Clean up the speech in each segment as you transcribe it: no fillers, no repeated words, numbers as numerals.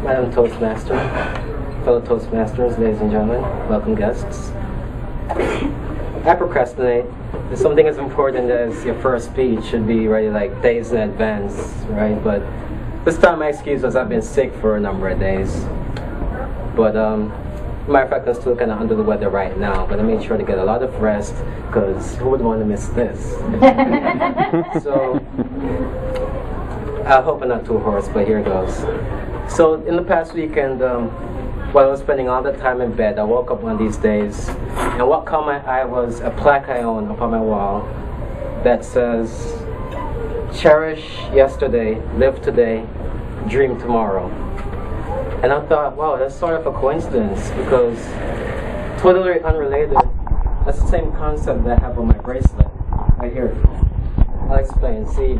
Madam Toastmaster, fellow Toastmasters, ladies and gentlemen, welcome guests. I procrastinate. If something as important as your first speech should be ready like days in advance, right? But this time my excuse was I've been sick for a number of days. But matter of fact, I'm still kind of under the weather right now, but I made sure to get a lot of rest because who would want to miss this? So I hope I'm not too hoarse, but here goes. So in the past weekend, while I was spending all the time in bed, I woke up one of these days, and what caught my eye was a plaque I own upon my wall that says, "Cherish yesterday, live today, dream tomorrow." And I thought, wow, that's sort of a coincidence, because totally unrelated, that's the same concept that I have on my bracelet, right here. I'll explain. See,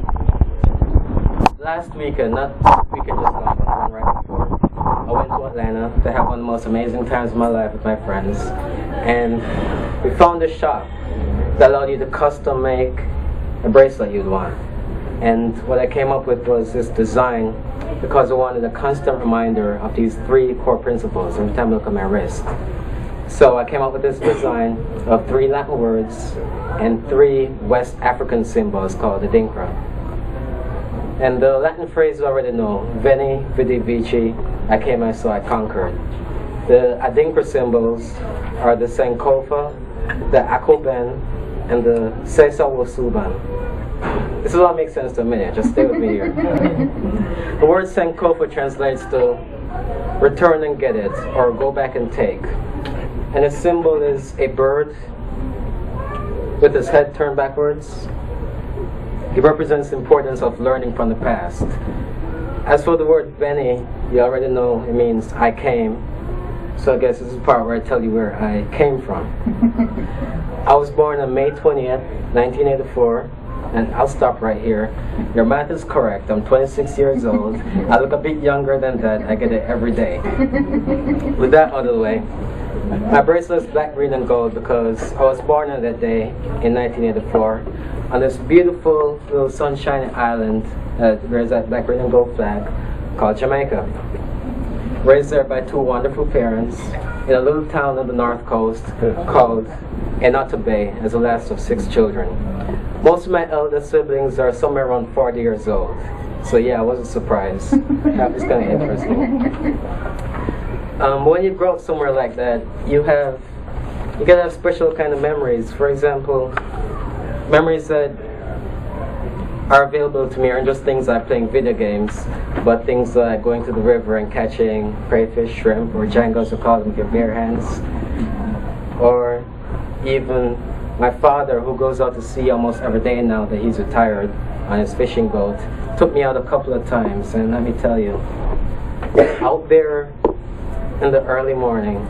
last weekend, not weekend just gone, but one right before, I went to Atlanta to have one of the most amazing times of my life with my friends, and we found a shop that allowed you to custom make a bracelet you'd want. And what I came up with was this design because I wanted a constant reminder of these three core principles every time I look at my wrist. So I came up with this design of 3 Latin words and 3 West African symbols called the Adinkra. And the Latin phrase you already know, Veni, Vidi, Vici, I came, I saw, I conquered. The Adinkra symbols are the Sankofa, the Akoben, and the Sesa Wosuban. This will all make sense to a minute, just stay with me here. The word Sankofa translates to return and get it, or go back and take. And the symbol is a bird with his head turned backwards. It represents the importance of learning from the past. As for the word Beni, you already know it means I came. So I guess this is the part where I tell you where I came from. I was born on May 20th, 1984, and I'll stop right here. Your math is correct. I'm 26 years old. I look a bit younger than that. I get it every day. With that out of the way, my bracelet is black, green, and gold because I was born on that day in 1984 on this beautiful little sunshiny island that wears that black, green, and gold flag called Jamaica. Raised there by 2 wonderful parents in a little town on the north coast called Enata Bay as the last of 6 children. Most of my elder siblings are somewhere around 40 years old. So yeah, I wasn't surprised. That was kind of interesting. When you grow up somewhere like that, you gotta have special kind of memories. For example, memories that are available to me aren't just things like playing video games, but things like going to the river and catching crayfish, shrimp, or jangos, you call them with your bare hands. Or even my father, who goes out to sea almost every day now that he's retired on his fishing boat, took me out a couple of times, and let me tell you, out there in the early morning,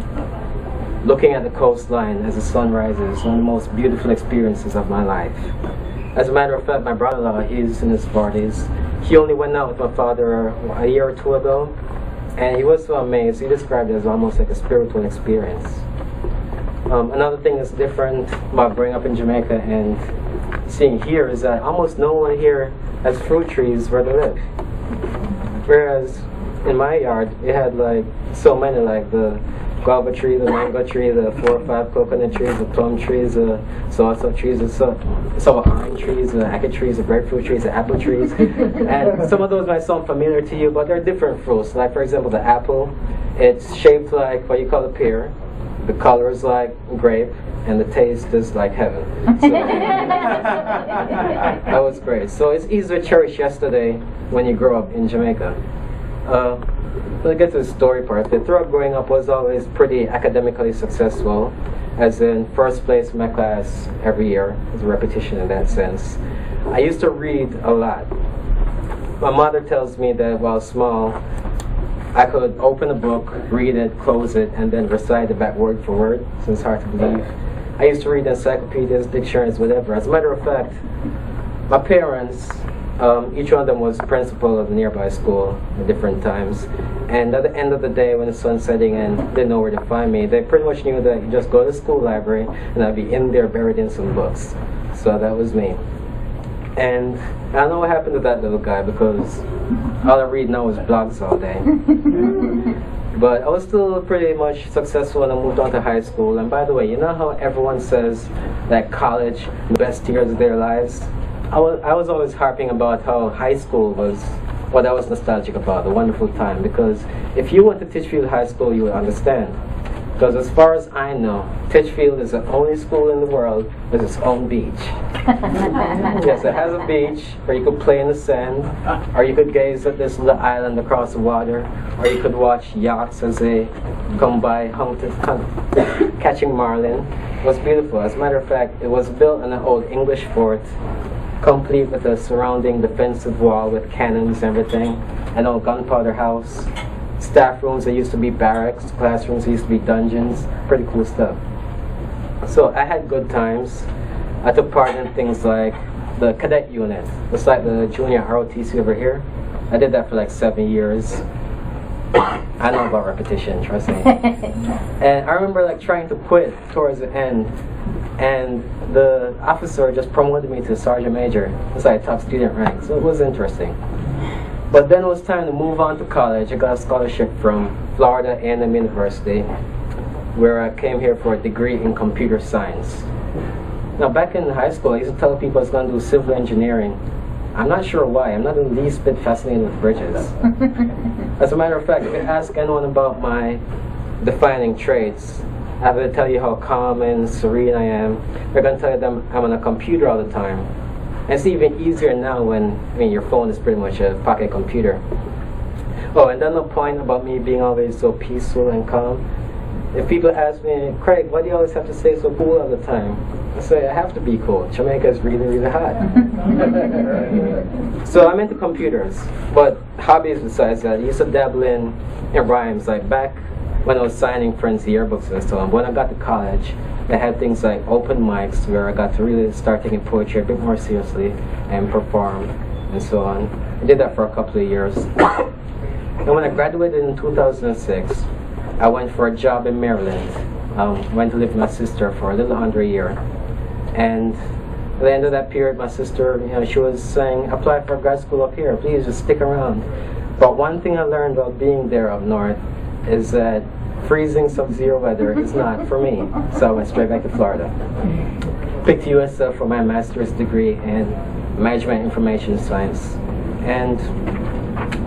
looking at the coastline as the sun rises, one of the most beautiful experiences of my life. As a matter of fact, my brother-in-law, he's in his 40s. He only went out with my father a year or 2 ago, and he was so amazed. He described it as almost like a spiritual experience. Another thing that's different about growing up in Jamaica and seeing here is that almost no one here has fruit trees where they live. Whereas in my yard, it had like so many, like the guava tree, the mango tree, the 4 or 5 coconut trees, the plum trees, the salsa trees, the some orange trees, the ackee trees, the breadfruit trees, the apple trees. And some of those might sound familiar to you, but they're different fruits. Like for example, the apple, it's shaped like what you call a pear. The color is like grape, and the taste is like heaven. So, that was great. So it's easy to cherish yesterday when you grow up in Jamaica. Let's get to the story part. Throughout growing up, I was always pretty academically successful, as in first place in my class every year. There's a repetition in that sense. I used to read a lot. My mother tells me that while small, I could open a book, read it, close it, and then recite it back word for word, so it's hard to believe. I used to read encyclopedias, dictionaries, whatever. As a matter of fact, my parents, each one of them was principal of the nearby school at different times. And at the end of the day, when the sun's setting and they didn't know where to find me, they pretty much knew that you just go to the school library and I'd be in there buried in some books. So that was me. And I don't know what happened to that little guy because all I read now is blogs all day. But I was still pretty much successful when I moved on to high school. And by the way, you know how everyone says that college, the best years of their lives? I was always harping about how high school was what I was nostalgic about, a wonderful time. Because if you went to Titchfield High School, you would understand. Because as far as I know, Titchfield is the only school in the world with its own beach. Yes, it has a beach where you could play in the sand, or you could gaze at this little island across the water, or you could watch yachts as they come by catching marlin. It was beautiful. As a matter of fact, it was built in an old English fort, complete with a surrounding defensive wall with cannons and everything, an old gunpowder house. Staff rooms that used to be barracks, classrooms that used to be dungeons, pretty cool stuff. So I had good times. I took part in things like the cadet unit. It's like the junior ROTC over here. I did that for like 7 years. I know about repetition, trust me. And I remember like trying to quit towards the end, and the officer just promoted me to sergeant major. It's like top student rank, so it was interesting. But then it was time to move on to college. I got a scholarship from Florida A&M University, where I came here for a degree in computer science. Now, back in high school, I used to tell people I was going to do civil engineering. I'm not sure why. I'm not in the least bit fascinated with bridges. As a matter of fact, if you ask anyone about my defining traits, I will tell you how calm and serene I am. They're going to tell you that I'm on a computer all the time. And it's even easier now when your phone is pretty much a pocket computer. Oh, and then the point about me being always so peaceful and calm. If people ask me, Craig, why do you always have to stay so cool all the time? I say, I have to be cool. Jamaica is really, really hot. So I'm into computers, but hobbies besides that. I used to dabble in rhymes, like back when I was signing friends' yearbooks and so on. When I got to college, they had things like open mics where I got to really start taking poetry a bit more seriously and perform and so on. I did that for a couple of years. And when I graduated in 2006, I went for a job in Maryland. Went to live with my sister for a little under a year. And at the end of that period, my sister, she was saying, apply for grad school up here, please just stick around. But one thing I learned about being there up north is that freezing sub-zero weather is not for me. So I went straight back to Florida. Picked USF for my master's degree in management information science. And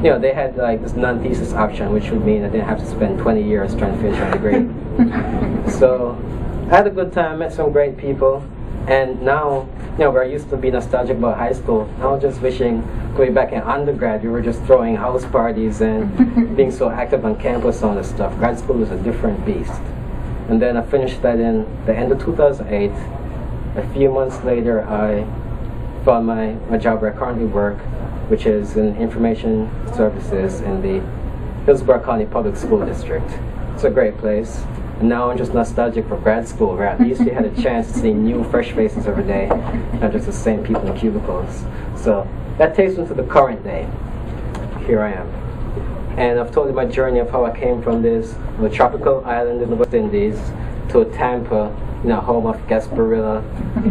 they had like this non-thesis option, which would mean I didn't have to spend 20 years trying to finish my degree. So I had a good time, met some great people. And now, where I used to be nostalgic about high school, now I'm just wishing going back in undergrad, we were just throwing house parties and being so active on campus on this stuff. Grad school was a different beast. And then I finished that in the end of 2008. A few months later, I found my job where I currently work, which is in information services in the Hillsborough County Public School District. It's a great place. And now I'm just nostalgic for grad school, where at least we had a chance to see new, fresh faces every day, not just the same people in cubicles. So that takes me to the current day. Here I am. And I've told you my journey of how I came from this tropical island in the West Indies to Tampa, home of Gasparilla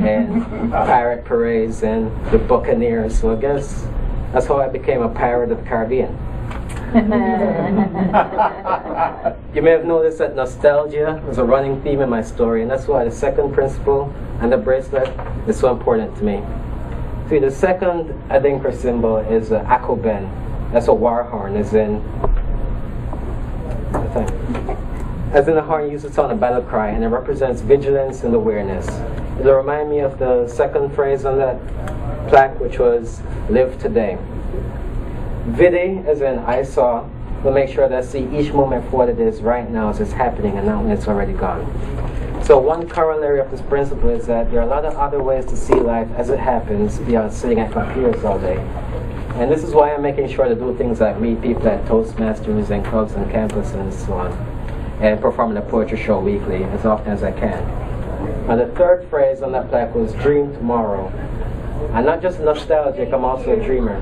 and pirate parades and the Buccaneers. So I guess that's how I became a pirate of the Caribbean. You may have noticed that nostalgia is a running theme in my story, and that's why the second principle and the bracelet is so important to me. See, the second Adinkra symbol is the Akoben. That's a war horn, as in a horn used to sound a battle cry, and it represents vigilance and awareness. It'll remind me of the second phrase on that plaque, which was live today. Vide, as in I saw, will make sure that I see each moment for what it is right now as it's happening and not when it's already gone. So one corollary of this principle is that there are a lot of other ways to see life as it happens beyond sitting at computers all day. And this is why I'm making sure to do things like meet people at Toastmasters and clubs on campus and so on, and performing a poetry show weekly as often as I can. And the third phrase on that plaque was dream tomorrow. I'm not just nostalgic, I'm also a dreamer.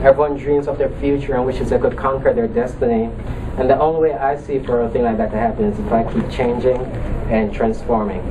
Everyone dreams of their future and wishes they could conquer their destiny. And the only way I see for a thing like that to happen is if I keep changing and transforming.